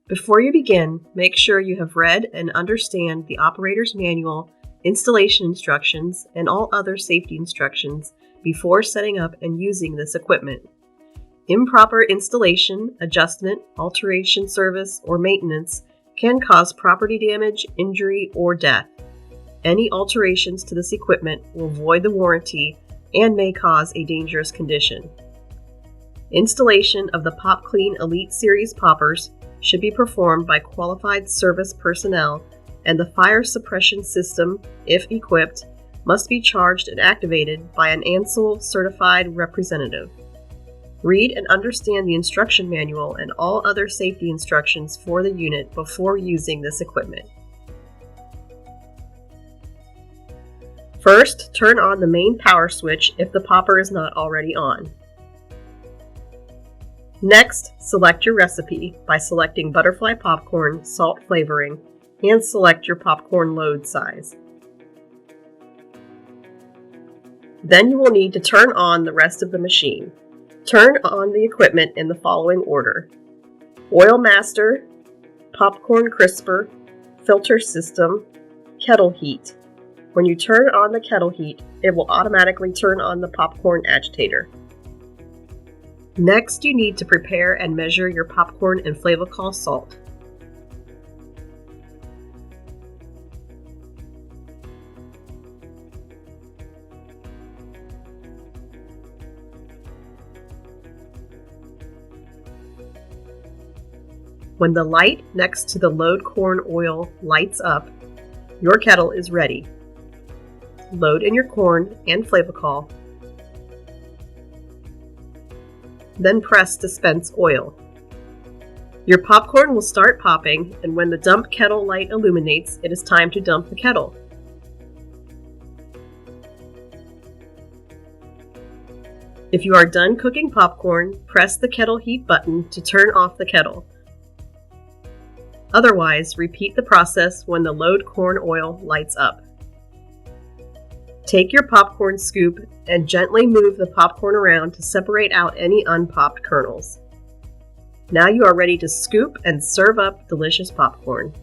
Before you begin, make sure you have read and understand the operator's manual, installation instructions, and all other safety instructions before setting up and using this equipment. Improper installation, adjustment, alteration, service, or maintenance can cause property damage, injury, or death. Any alterations to this equipment will void the warranty and may cause a dangerous condition. Installation of the PopClean Elite Series poppers should be performed by qualified service personnel, and the fire suppression system, if equipped, must be charged and activated by an ANSEL certified representative. Read and understand the instruction manual and all other safety instructions for the unit before using this equipment. First, turn on the main power switch if the popper is not already on. Next, select your recipe by selecting butterfly popcorn, salt flavoring, and select your popcorn load size. Then you will need to turn on the rest of the machine. Turn on the equipment in the following order: oil master, popcorn crisper, filter system, kettle heat. When you turn on the kettle heat, it will automatically turn on the popcorn agitator. Next, you need to prepare and measure your popcorn and Flavacol salt. When the light next to the load corn oil lights up, your kettle is ready. Load in your corn and Flavacol. Then press dispense oil. Your popcorn will start popping, and when the dump kettle light illuminates, it is time to dump the kettle. If you are done cooking popcorn, press the kettle heat button to turn off the kettle. Otherwise, repeat the process when the load corn oil lights up. Take your popcorn scoop and gently move the popcorn around to separate out any unpopped kernels. Now you are ready to scoop and serve up delicious popcorn.